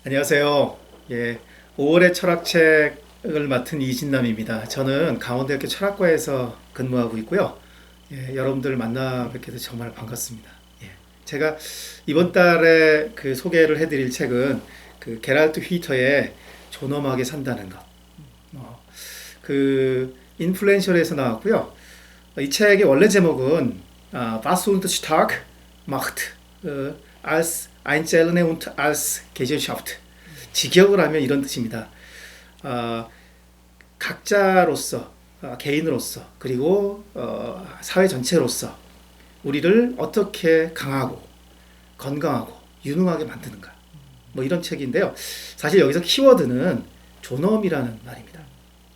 안녕하세요. 예, 5월의 철학책을 맡은 이진남입니다. 저는 강원대학교 철학과에서 근무하고 있고요. 예, 여러분들 만나 뵙게 돼서 정말 반갑습니다. 예, 제가 이번 달에 그 소개를 해드릴 책은 그 게랄트 휘터의 존엄하게 산다는 것. 그 인플루엔셜에서 나왔고요. 이 책의 원래 제목은 Was und stark macht als Einzelne und als Gesellschaft. 직역을 하면 이런 뜻입니다. 어, 각자로서, 개인으로서, 그리고 사회 전체로서 우리를 어떻게 강하고 건강하고 유능하게 만드는가. 뭐 이런 책인데요. 사실 여기서 키워드는 존엄이라는 말입니다.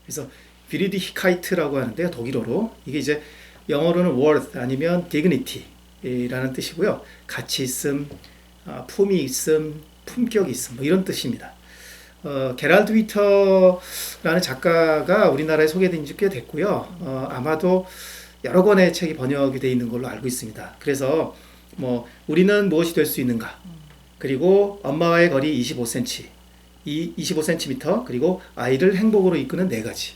그래서 비리디히카이트라고 하는데요. 독일어로. 이게 이제 영어로는 worth 아니면 dignity라는 뜻이고요. 가치 있음, 품위 있음, 품격 있음 뭐 이런 뜻입니다. 게랄드 위터라는 작가가 우리나라에 소개된 지 꽤 됐고요. 아마도 여러 권의 책이 번역이 되어 있는 걸로 알고 있습니다. 그래서 뭐 우리는 무엇이 될 수 있는가, 그리고 엄마와의 거리 25cm, 25cm, 그리고 아이를 행복으로 이끄는 네 가지,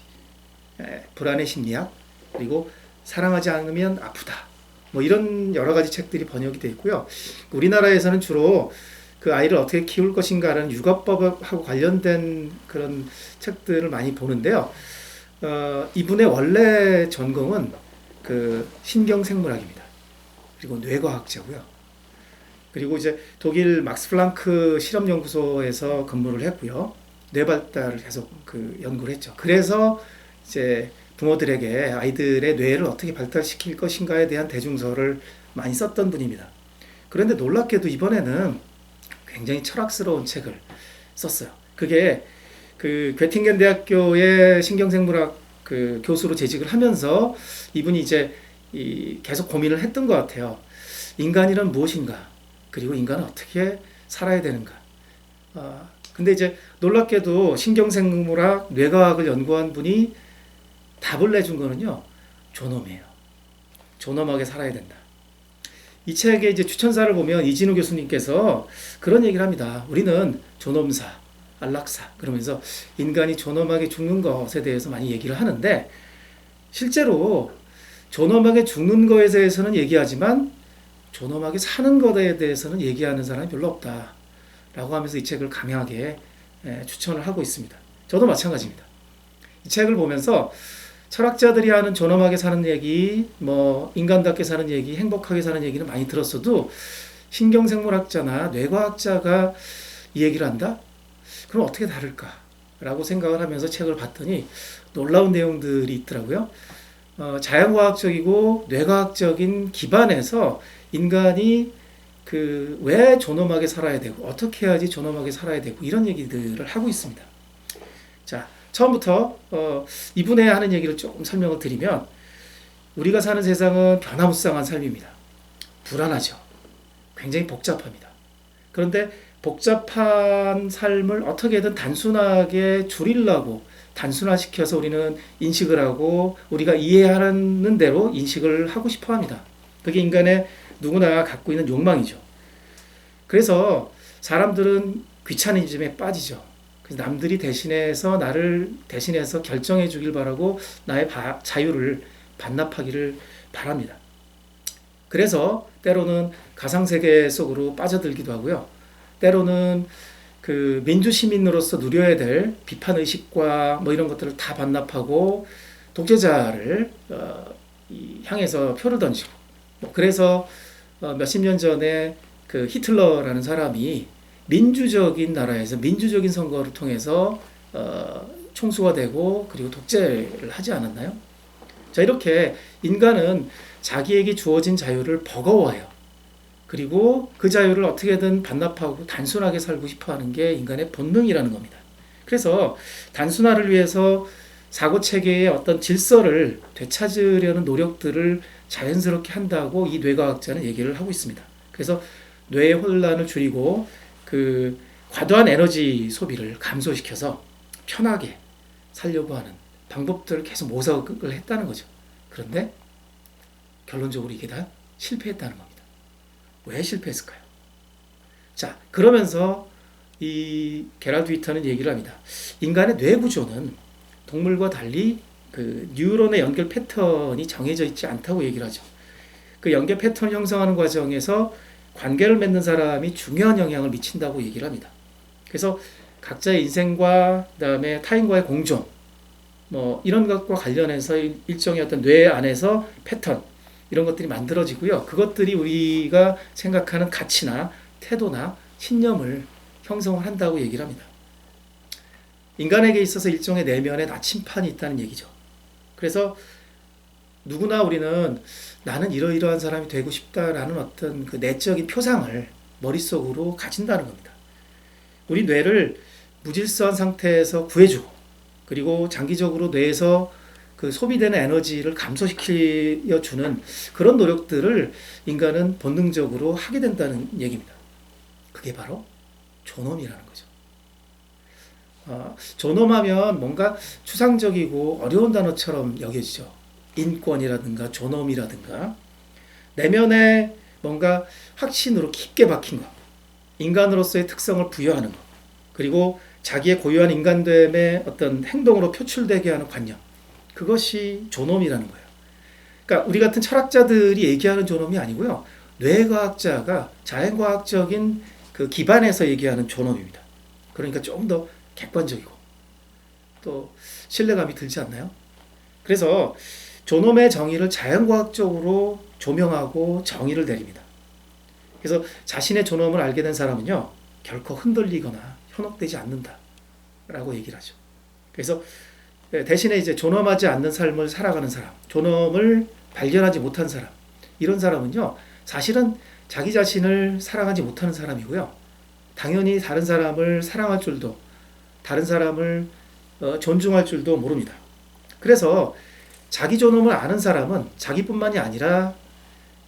불안의 심리학, 그리고 사랑하지 않으면 아프다. 뭐 이런 여러 가지 책들이 번역이 되어 있고요. 우리나라에서는 주로 그 아이를 어떻게 키울 것인가라는 육아법하고 관련된 그런 책들을 많이 보는데요. 이분의 원래 전공은 그 신경생물학입니다. 그리고 뇌과학자고요. 그리고 이제 독일 막스 플랑크 실험연구소에서 근무를 했고요. 뇌 발달을 계속 그 연구를 했죠. 그래서 이제 부모들에게 아이들의 뇌를 어떻게 발달시킬 것인가에 대한 대중서를 많이 썼던 분입니다. 그런데 놀랍게도 이번에는 굉장히 철학스러운 책을 썼어요. 그게 그 괴팅겐 대학교의 신경생물학 그 교수로 재직을 하면서 이분이 이제 계속 고민을 했던 것 같아요. 인간이란 무엇인가? 그리고 인간은 어떻게 살아야 되는가? 근데 이제 놀랍게도 신경생물학, 뇌과학을 연구한 분이 답을 내준 거는요, 존엄이에요. 존엄하게 살아야 된다. 이 책의 이제 추천사를 보면 이진우 교수님께서 그런 얘기를 합니다. 우리는 존엄사, 안락사, 그러면서 인간이 존엄하게 죽는 것에 대해서 많이 얘기를 하는데, 실제로 존엄하게 죽는 것에 대해서는 얘기하지만 존엄하게 사는 것에 대해서는 얘기하는 사람이 별로 없다 라고 하면서 이 책을 강하게 추천을 하고 있습니다. 저도 마찬가지입니다. 이 책을 보면서 철학자들이 하는 존엄하게 사는 얘기, 뭐 인간답게 사는 얘기, 행복하게 사는 얘기는 많이 들었어도 신경생물학자나 뇌과학자가 이 얘기를 한다? 그럼 어떻게 다를까? 라고 생각을 하면서 책을 봤더니 놀라운 내용들이 있더라고요. 자연과학적이고 뇌과학적인 기반에서 인간이 그 왜 존엄하게 살아야 되고 어떻게 해야지 존엄하게 살아야 되고 이런 얘기들을 하고 있습니다. 자, 처음부터 이분의 하는 얘기를 조금 설명을 드리면 우리가 사는 세상은 변화무쌍한 삶입니다. 불안하죠. 굉장히 복잡합니다. 그런데 복잡한 삶을 어떻게든 단순하게 줄이려고 단순화시켜서 우리는 인식을 하고 우리가 이해하는 대로 인식을 하고 싶어 합니다. 그게 인간의 누구나 갖고 있는 욕망이죠. 그래서 사람들은 귀차니즘에 빠지죠. 그래서 남들이 대신해서 나를 대신해서 결정해 주길 바라고 나의 자유를 반납하기를 바랍니다. 그래서 때로는 가상세계 속으로 빠져들기도 하고요. 때로는 그 민주시민으로서 누려야 될 비판의식과 뭐 이런 것들을 다 반납하고 독재자를 향해서 표를 던지고 그래서 몇십 년 전에 그 히틀러라는 사람이 민주적인 나라에서 민주적인 선거를 통해서 총수가 되고 그리고 독재를 하지 않았나요? 자, 이렇게 인간은 자기에게 주어진 자유를 버거워해요. 그리고 그 자유를 어떻게든 반납하고 단순하게 살고 싶어하는 게 인간의 본능이라는 겁니다. 그래서 단순화를 위해서 사고체계의 어떤 질서를 되찾으려는 노력들을 자연스럽게 한다고 이 뇌과학자는 얘기를 하고 있습니다. 그래서 뇌의 혼란을 줄이고 그 과도한 에너지 소비를 감소시켜서 편하게 살려고 하는 방법들을 계속 모색을 했다는 거죠. 그런데 결론적으로 이게 다 실패했다는 겁니다. 왜 실패했을까요? 자, 그러면서 이 게랄드 휘터는 얘기를 합니다. 인간의 뇌 구조는 동물과 달리 그 뉴런의 연결 패턴이 정해져 있지 않다고 얘기를 하죠. 그 연결 패턴을 형성하는 과정에서 관계를 맺는 사람이 중요한 영향을 미친다고 얘기를 합니다. 그래서 각자의 인생과 그다음에 타인과의 공존 뭐 이런 것과 관련해서 일종의 어떤 뇌 안에서 패턴 이런 것들이 만들어지고요. 그것들이 우리가 생각하는 가치나 태도나 신념을 형성을 한다고 얘기를 합니다. 인간에게 있어서 일종의 내면의 나침판이 있다는 얘기죠. 그래서 누구나 우리는 나는 이러이러한 사람이 되고 싶다라는 어떤 그 내적인 표상을 머릿속으로 가진다는 겁니다. 우리 뇌를 무질서한 상태에서 구해주고 그리고 장기적으로 뇌에서 그 소비되는 에너지를 감소시켜주는 그런 노력들을 인간은 본능적으로 하게 된다는 얘기입니다. 그게 바로 존엄이라는 거죠. 존엄하면 뭔가 추상적이고 어려운 단어처럼 여겨지죠. 인권이라든가 존엄이라든가 내면에 뭔가 확신으로 깊게 박힌 것, 인간으로서의 특성을 부여하는 것, 그리고 자기의 고유한 인간됨의 어떤 행동으로 표출되게 하는 관념, 그것이 존엄이라는 거예요. 그러니까 우리 같은 철학자들이 얘기하는 존엄이 아니고요. 뇌과학자가 자연과학적인 그 기반에서 얘기하는 존엄입니다. 그러니까 조금 더 객관적이고 또 신뢰감이 들지 않나요? 그래서 존엄의 정의를 자연과학적으로 조명하고 정의를 내립니다. 그래서 자신의 존엄을 알게 된 사람은요, 결코 흔들리거나 현혹되지 않는다라고 얘기를 하죠. 그래서 대신에 이제 존엄하지 않는 삶을 살아가는 사람, 존엄을 발견하지 못한 사람, 이런 사람은요, 사실은 자기 자신을 사랑하지 못하는 사람이고요. 당연히 다른 사람을 사랑할 줄도, 다른 사람을 존중할 줄도 모릅니다. 그래서 자기 존엄을 아는 사람은 자기뿐만이 아니라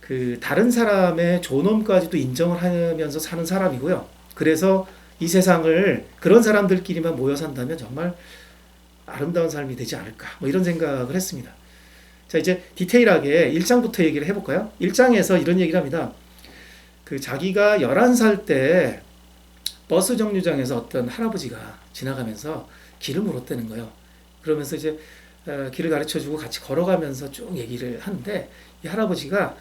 그 다른 사람의 존엄까지도 인정을 하면서 사는 사람이고요. 그래서 이 세상을 그런 사람들끼리만 모여 산다면 정말 아름다운 삶이 되지 않을까, 뭐 이런 생각을 했습니다. 자, 이제 디테일하게 1장부터 얘기를 해볼까요? 1장에서 이런 얘기를 합니다. 그 자기가 11살 때 버스 정류장에서 어떤 할아버지가 지나가면서 길을 물었다는 거예요. 그러면서 이제 길을 가르쳐주고 같이 걸어가면서 쭉 얘기를 하는데, 이 할아버지가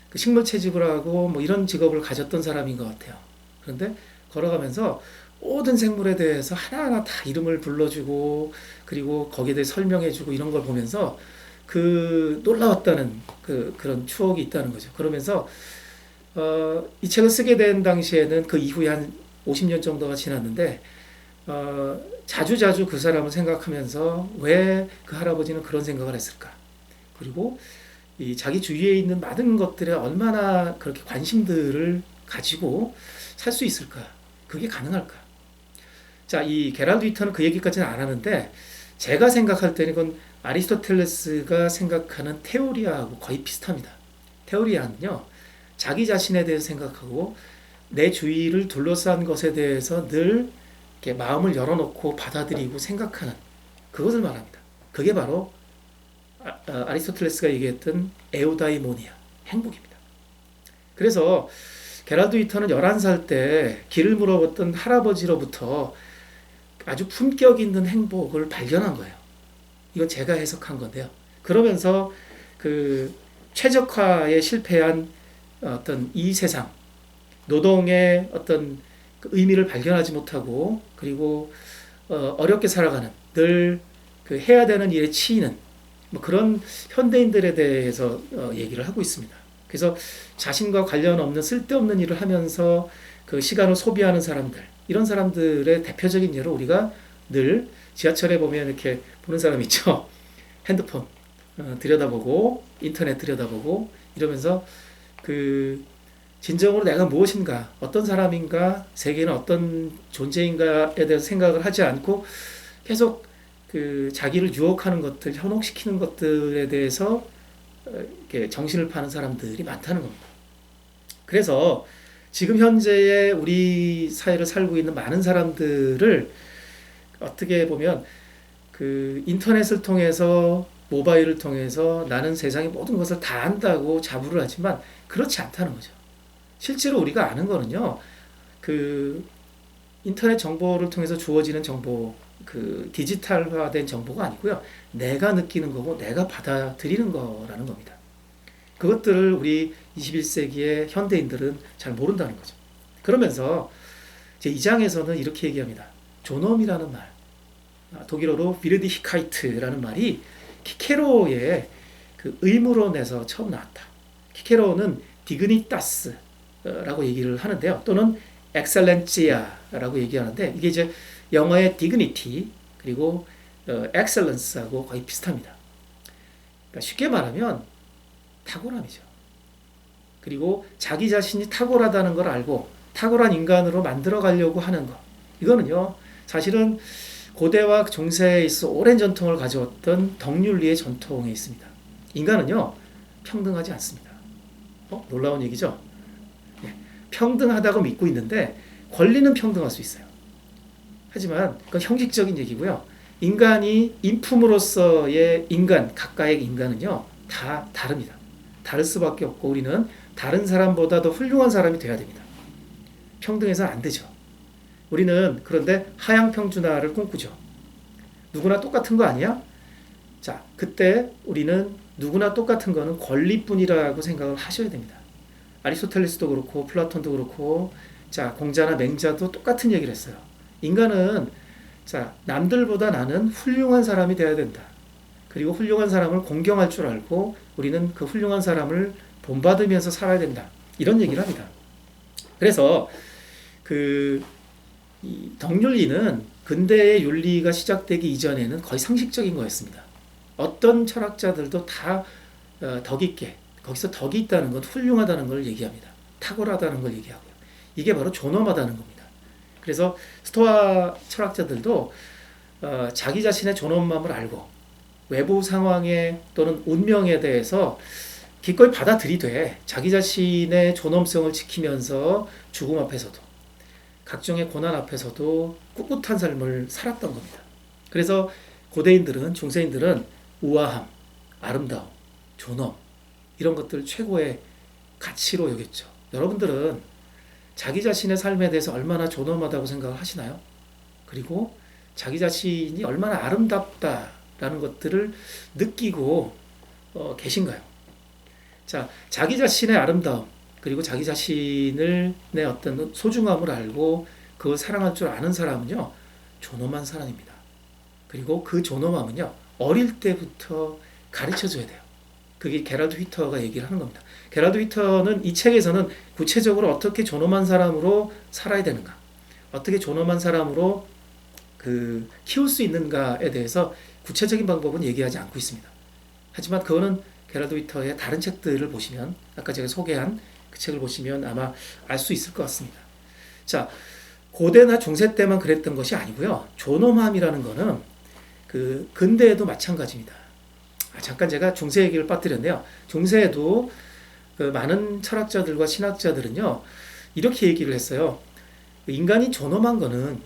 그 식물 채집을 하고 뭐 이런 직업을 가졌던 사람인 것 같아요. 그런데 걸어가면서 모든 생물에 대해서 하나하나 다 이름을 불러주고 그리고 거기에 대해 설명해주고 이런 걸 보면서 그 놀라웠다는 그런 추억이 있다는 거죠. 그러면서 이 책을 쓰게 된 당시에는 그 이후에 한 50년 정도가 지났는데 자주자주 그 사람을 생각하면서 왜 그 할아버지는 그런 생각을 했을까? 그리고 이 자기 주위에 있는 많은 것들에 얼마나 그렇게 관심들을 가지고 살 수 있을까? 그게 가능할까? 자, 이 게랄드 휘터는 그 얘기까지는 안 하는데 제가 생각할 때는 이건 아리스토텔레스가 생각하는 테오리아하고 거의 비슷합니다. 테오리아는요, 자기 자신에 대해서 생각하고 내 주위를 둘러싼 것에 대해서 늘 이렇게 마음을 열어놓고 받아들이고 생각하는 그것을 말합니다. 그게 바로 아리스토텔레스가 얘기했던 에우다이모니아, 행복입니다. 그래서 게랄드 휘터는 11살 때 길을 물어봤던 할아버지로부터 아주 품격 있는 행복을 발견한 거예요. 이건 제가 해석한 건데요. 그러면서 그 최적화에 실패한 어떤 이 세상, 노동의 어떤 그 의미를 발견하지 못하고 그리고 어렵게 살아가는 늘 그 해야 되는 일에 치이는 뭐 그런 현대인들에 대해서 얘기를 하고 있습니다. 그래서 자신과 관련 없는 쓸데없는 일을 하면서 그 시간을 소비하는 사람들, 이런 사람들의 대표적인 예로 우리가 늘 지하철에 보면 이렇게 보는 사람 있죠. 핸드폰 들여다보고 인터넷 들여다보고 이러면서 그 진정으로 내가 무엇인가, 어떤 사람인가, 세계는 어떤 존재인가에 대해서 생각을 하지 않고 계속 그 자기를 유혹하는 것들, 현혹시키는 것들에 대해서 이렇게 정신을 파는 사람들이 많다는 겁니다. 그래서 지금 현재의 우리 사회를 살고 있는 많은 사람들을 어떻게 보면 그 인터넷을 통해서 모바일을 통해서 나는 세상의 모든 것을 다 안다고 자부를 하지만 그렇지 않다는 거죠. 실제로 우리가 아는 거는요, 그 인터넷 정보를 통해서 주어지는 정보, 그 디지털화된 정보가 아니고요. 내가 느끼는 거고 내가 받아들이는 거라는 겁니다. 그것들을 우리 21세기의 현대인들은 잘 모른다는 거죠. 그러면서 제 2장에서는 이렇게 얘기합니다. 존엄이라는 말, 독일어로 비르디히카이트라는 말이 키케로의 그 의무론에서 처음 나왔다. 키케로는 디그니타스라고 얘기를 하는데요. 또는 엑셀렌치아라고 얘기하는데 이게 이제 영어의 디그니티 그리고 엑셀런스하고 거의 비슷합니다. 그러니까 쉽게 말하면 탁월함이죠. 그리고 자기 자신이 탁월하다는 걸 알고 탁월한 인간으로 만들어 가려고 하는 것. 이거는요, 사실은 고대와 중세에 있어 오랜 전통을 가져왔던 덕윤리의 전통에 있습니다. 인간은요, 평등하지 않습니다. 놀라운 얘기죠? 예, 평등하다고 믿고 있는데 권리는 평등할 수 있어요. 하지만 그건 형식적인 얘기고요. 인간이 인품으로서의 인간, 각각의 인간은요, 다 다릅니다. 다를 수밖에 없고 우리는 다른 사람보다 더 훌륭한 사람이 돼야 됩니다. 평등해서는 안 되죠. 우리는 그런데 하향평준화를 꿈꾸죠. 누구나 똑같은 거 아니야? 자, 그때 우리는 누구나 똑같은 거는 권리뿐이라고 생각을 하셔야 됩니다. 아리스토텔레스도 그렇고 플라톤도 그렇고 자, 공자나 맹자도 똑같은 얘기를 했어요. 인간은 자, 남들보다 나는 훌륭한 사람이 돼야 된다. 그리고 훌륭한 사람을 공경할 줄 알고 우리는 그 훌륭한 사람을 본받으면서 살아야 된다. 이런 얘기를 합니다. 그래서 이 덕윤리는 근대의 윤리가 시작되기 이전에는 거의 상식적인 거였습니다. 어떤 철학자들도 다 덕이 있게, 거기서 덕이 있다는 건 훌륭하다는 걸 얘기합니다. 탁월하다는 걸 얘기하고요. 이게 바로 존엄하다는 겁니다. 그래서 스토아 철학자들도 자기 자신의 존엄함을 알고 외부 상황에 또는 운명에 대해서 기꺼이 받아들이되 자기 자신의 존엄성을 지키면서 죽음 앞에서도 각종의 고난 앞에서도 꿋꿋한 삶을 살았던 겁니다. 그래서 고대인들은, 중세인들은 우아함, 아름다움, 존엄 이런 것들 최고의 가치로 여겼죠. 여러분들은 자기 자신의 삶에 대해서 얼마나 존엄하다고 생각을 하시나요? 그리고 자기 자신이 얼마나 아름답다라는 것들을 느끼고 계신가요? 자, 자기 자신의 아름다움 그리고 자기 자신의 어떤 소중함을 알고 그걸 사랑할 줄 아는 사람은요, 존엄한 사람입니다. 그리고 그 존엄함은요, 어릴 때부터 가르쳐줘야 돼요. 그게 게랄드 휘터가 얘기를 하는 겁니다. 게랄드 휘터는 이 책에서는 구체적으로 어떻게 존엄한 사람으로 살아야 되는가, 어떻게 존엄한 사람으로 키울 수 있는가에 대해서 구체적인 방법은 얘기하지 않고 있습니다. 하지만 그거는 게랄드 휘터의 다른 책들을 보시면, 아까 제가 소개한 그 책을 보시면 아마 알 수 있을 것 같습니다. 자, 고대나 중세 때만 그랬던 것이 아니고요. 존엄함이라는 거는 근대에도 마찬가지입니다. 잠깐 제가 중세 얘기를 빠뜨렸네요. 중세에도 많은 철학자들과 신학자들은요, 이렇게 얘기를 했어요. 인간이 존엄한 거는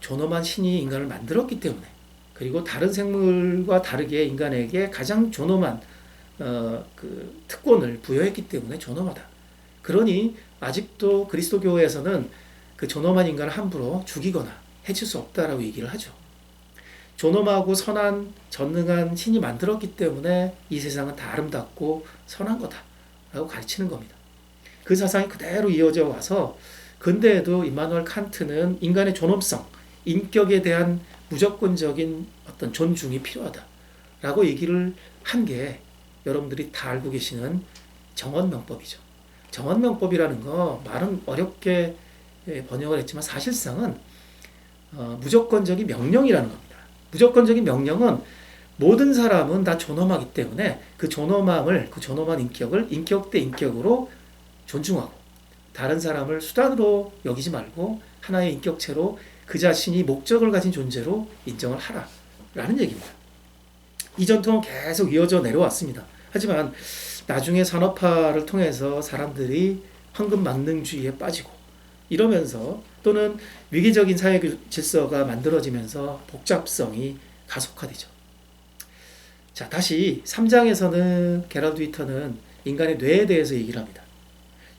존엄한 신이 인간을 만들었기 때문에, 그리고 다른 생물과 다르게 인간에게 가장 존엄한 특권을 부여했기 때문에 존엄하다. 그러니 아직도 그리스도교에서는 그 존엄한 인간을 함부로 죽이거나 해칠 수 없다라고 얘기를 하죠. 존엄하고 선한 전능한 신이 만들었기 때문에 이 세상은 다 아름답고 선한 거다라고 가르치는 겁니다. 그 사상이 그대로 이어져 와서 근대에도 임마누엘 칸트는 인간의 존엄성, 인격에 대한 무조건적인 어떤 존중이 필요하다라고 얘기를 한 게 여러분들이 다 알고 계시는 정언명법이죠. 정언명법이라는 거 말은 어렵게 번역을 했지만 사실상은 무조건적인 명령이라는 겁니다. 무조건적인 명령은 모든 사람은 다 존엄하기 때문에 그 존엄함을, 그 존엄한 인격을 인격 대 인격으로 존중하고 다른 사람을 수단으로 여기지 말고 하나의 인격체로 그 자신이 목적을 가진 존재로 인정을 하라라는 얘기입니다. 이 전통은 계속 이어져 내려왔습니다. 하지만 나중에 산업화를 통해서 사람들이 황금 만능주의에 빠지고 이러면서 또는 위기적인 사회 질서가 만들어지면서 복잡성이 가속화되죠. 자, 다시 3장에서는 게랄드 휘터는 인간의 뇌에 대해서 얘기를 합니다.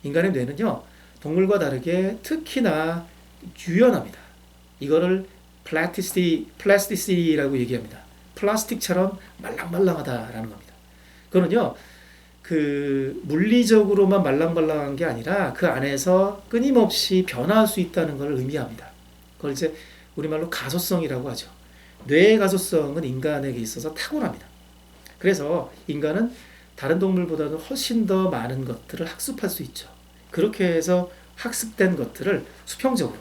인간의 뇌는요, 동물과 다르게 특히나 유연합니다. 이거를 플라스티시티라고 얘기합니다. 플라스틱처럼 말랑말랑하다라는 겁니다. 그거는요, 그 물리적으로만 말랑말랑한 게 아니라 그 안에서 끊임없이 변화할 수 있다는 걸 의미합니다. 그걸 이제 우리말로 가소성이라고 하죠. 뇌의 가소성은 인간에게 있어서 탁월합니다. 그래서 인간은 다른 동물보다는 훨씬 더 많은 것들을 학습할 수 있죠. 그렇게 해서 학습된 것들을 수평적으로,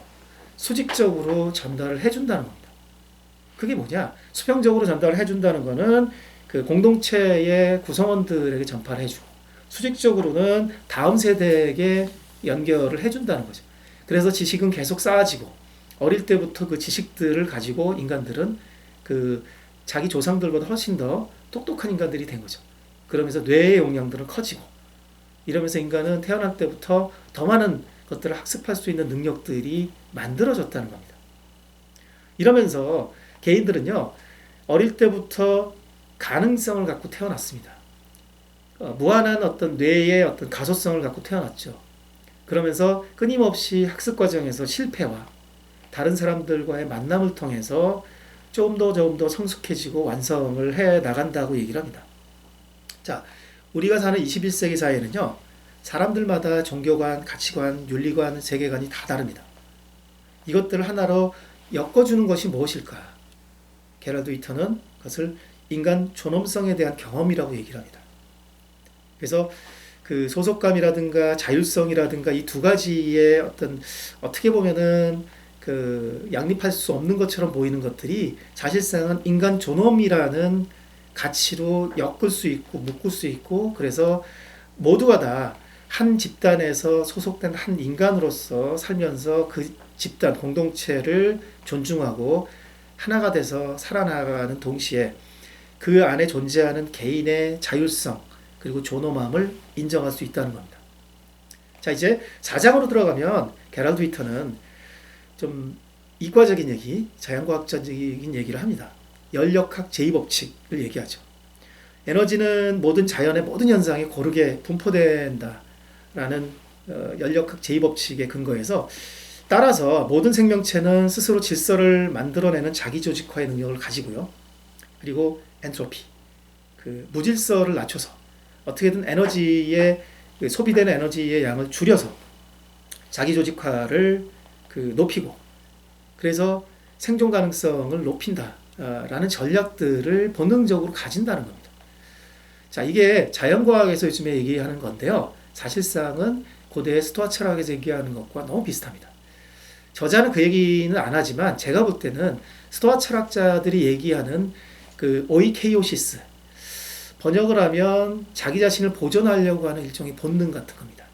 수직적으로 전달을 해준다는 겁니다. 그게 뭐냐? 수평적으로 전달을 해준다는 거는 그 공동체의 구성원들에게 전파를 해주고, 수직적으로는 다음 세대에게 연결을 해준다는 거죠. 그래서 지식은 계속 쌓아지고, 어릴 때부터 그 지식들을 가지고 인간들은 그 자기 조상들보다 훨씬 더 똑똑한 인간들이 된 거죠. 그러면서 뇌의 용량들은 커지고, 이러면서 인간은 태어날 때부터 더 많은 것들을 학습할 수 있는 능력들이 만들어졌다는 겁니다. 이러면서 개인들은요, 어릴 때부터 가능성을 갖고 태어났습니다. 무한한 어떤 뇌의 어떤 가소성을 갖고 태어났죠. 그러면서 끊임없이 학습 과정에서 실패와 다른 사람들과의 만남을 통해서 좀 더 성숙해지고 완성을 해 나간다고 얘기를 합니다. 자, 우리가 사는 21세기 사회는요, 사람들마다 종교관, 가치관, 윤리관, 세계관이 다 다릅니다. 이것들을 하나로 엮어주는 것이 무엇일까? 게럴드 위터는 그것을 인간 존엄성에 대한 경험이라고 얘기를 합니다. 그래서 그 소속감이라든가 자율성이라든가 이 두 가지의 어떤 어떻게 보면은 그 양립할 수 없는 것처럼 보이는 것들이 사실상은 인간 존엄이라는 가치로 엮을 수 있고 묶을 수 있고, 그래서 모두가 다 한 집단에서 소속된 한 인간으로서 살면서 그 집단 공동체를 존중하고 하나가 돼서 살아나가는 동시에 그 안에 존재하는 개인의 자율성 그리고 존엄함을 인정할 수 있다는 겁니다. 자, 이제 4장으로 들어가면 게럴드 위터는 좀 이과적인 얘기, 자연과학적인 얘기를 합니다. 연력학 제2법칙을 얘기하죠. 에너지는 모든 자연의 모든 현상에 고르게 분포된다라는 연력학 제2법칙에 근거해서, 따라서 모든 생명체는 스스로 질서를 만들어내는 자기조직화의 능력을 가지고요. 그리고 엔트로피, 그 무질서를 낮춰서 어떻게든 에너지의 소비되는 에너지의 양을 줄여서 자기조직화를 높이고, 그래서 생존 가능성을 높인다라는 전략들을 본능적으로 가진다는 겁니다. 자, 이게 자연과학에서 요즘에 얘기하는 건데요. 사실상은 고대 스토아 철학에서 얘기하는 것과 너무 비슷합니다. 저자는 그 얘기는 안 하지만 제가 볼 때는 스토아 철학자들이 얘기하는 그 오이케이오시스, 번역을 하면 자기 자신을 보존하려고 하는 일종의 본능 같은 겁니다.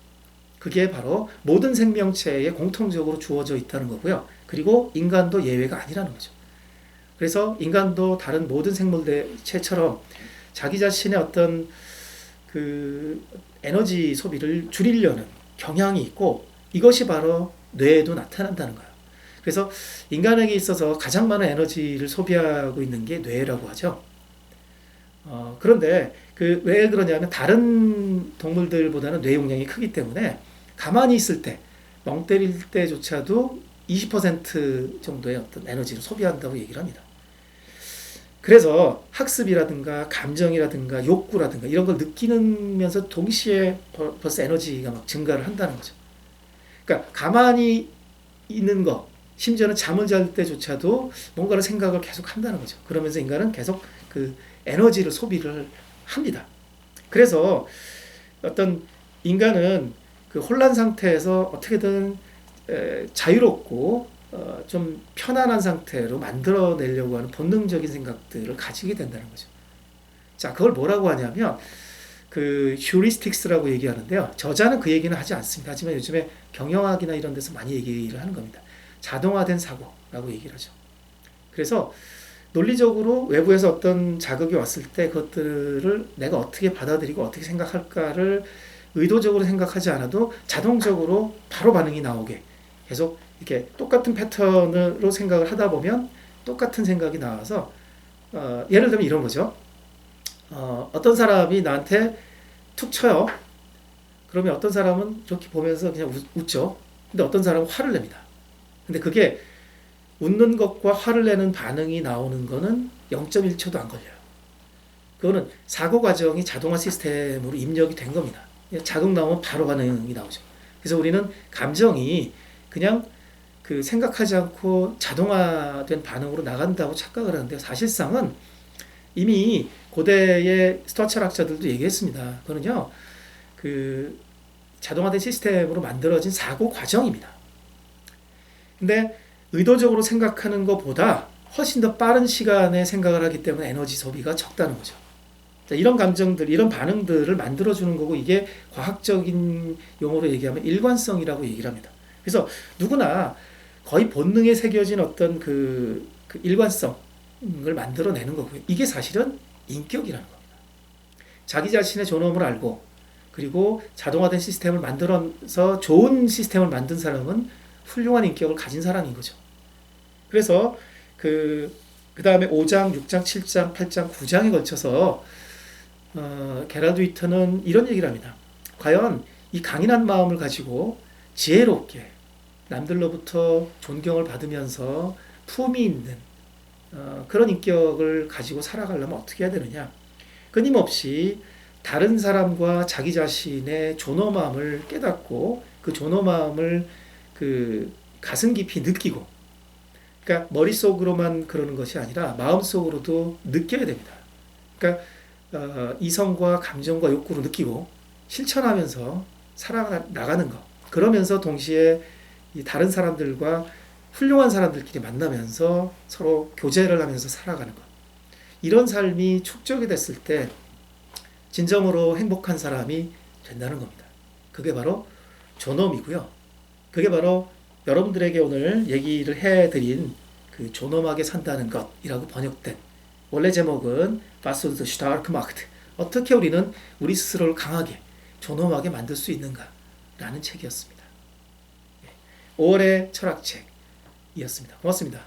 그게 바로 모든 생명체에 공통적으로 주어져 있다는 거고요. 그리고 인간도 예외가 아니라는 거죠. 그래서 인간도 다른 모든 생물체처럼 자기 자신의 어떤 그 에너지 소비를 줄이려는 경향이 있고, 이것이 바로 뇌에도 나타난다는 거예요. 그래서 인간에게 있어서 가장 많은 에너지를 소비하고 있는 게 뇌라고 하죠. 그런데 왜 그러냐면 다른 동물들보다는 뇌 용량이 크기 때문에 가만히 있을 때, 멍 때릴 때조차도 20% 정도의 어떤 에너지를 소비한다고 얘기를 합니다. 그래서 학습이라든가 감정이라든가 욕구라든가 이런 걸 느끼면서 동시에 벌써 에너지가 막 증가를 한다는 거죠. 그러니까 가만히 있는 거, 심지어는 잠을 잘 때조차도 뭔가를 생각을 계속 한다는 거죠. 그러면서 인간은 계속 그 에너지를 소비를 합니다. 그래서 어떤 인간은 그 혼란 상태에서 어떻게든 자유롭고 좀 편안한 상태로 만들어내려고 하는 본능적인 생각들을 가지게 된다는 거죠. 자, 그걸 뭐라고 하냐면 그 휴리스틱스라고 얘기하는데요. 저자는 그 얘기는 하지 않습니다. 하지만 요즘에 경영학이나 이런 데서 많이 얘기를 하는 겁니다. 자동화된 사고라고 얘기를 하죠. 그래서 논리적으로 외부에서 어떤 자극이 왔을 때 그것들을 내가 어떻게 받아들이고 어떻게 생각할까를 의도적으로 생각하지 않아도 자동적으로 바로 반응이 나오게 계속 이렇게 똑같은 패턴으로 생각을 하다 보면 똑같은 생각이 나와서 예를 들면 이런 거죠. 어떤 사람이 나한테 툭 쳐요. 그러면 어떤 사람은 이렇게 보면서 그냥 웃죠. 근데 어떤 사람은 화를 냅니다. 근데 그게 웃는 것과 화를 내는 반응이 나오는 거는 0.1초도 안 걸려요. 그거는 사고 과정이 자동화 시스템으로 입력이 된 겁니다. 자동 나오면 바로 반응이 나오죠. 그래서 우리는 감정이 그냥 그 생각하지 않고 자동화된 반응으로 나간다고 착각을 하는데 사실상은 이미 고대의 스토아 철학자들도 얘기했습니다. 그거는요, 그 자동화된 시스템으로 만들어진 사고 과정입니다. 근데 의도적으로 생각하는 것보다 훨씬 더 빠른 시간에 생각을 하기 때문에 에너지 소비가 적다는 거죠. 이런 감정들, 이런 반응들을 만들어주는 거고, 이게 과학적인 용어로 얘기하면 일관성이라고 얘기를 합니다. 그래서 누구나 거의 본능에 새겨진 어떤 그 일관성을 만들어내는 거고요. 이게 사실은 인격이라는 겁니다. 자기 자신의 존엄을 알고, 그리고 자동화된 시스템을 만들어서 좋은 시스템을 만든 사람은 훌륭한 인격을 가진 사람인 거죠. 그래서 그 다음에 5장, 6장, 7장, 8장, 9장에 걸쳐서 게랄드 위터는 이런 얘기를 합니다. 과연 이 강인한 마음을 가지고 지혜롭게 남들로부터 존경을 받으면서 품위 있는 그런 인격을 가지고 살아가려면 어떻게 해야 되느냐. 끊임없이 다른 사람과 자기 자신의 존엄함을 깨닫고 그 존엄함을 그 가슴 깊이 느끼고, 그러니까 머릿속으로만 그러는 것이 아니라 마음속으로도 느껴야 됩니다. 그러니까 이성과 감정과 욕구로 느끼고 실천하면서 살아나가는 것. 그러면서 동시에 이 다른 사람들과 훌륭한 사람들끼리 만나면서 서로 교제를 하면서 살아가는 것. 이런 삶이 축적이 됐을 때 진정으로 행복한 사람이 된다는 겁니다. 그게 바로 존엄이고요. 그게 바로 여러분들에게 오늘 얘기를 해드린 그 존엄하게 산다는 것이라고 번역된, 원래 제목은 Was uns stark macht. 어떻게 우리는 우리 스스로를 강하게, 존엄하게 만들 수 있는가? 라는 책이었습니다. 5월의 철학책이었습니다. 고맙습니다.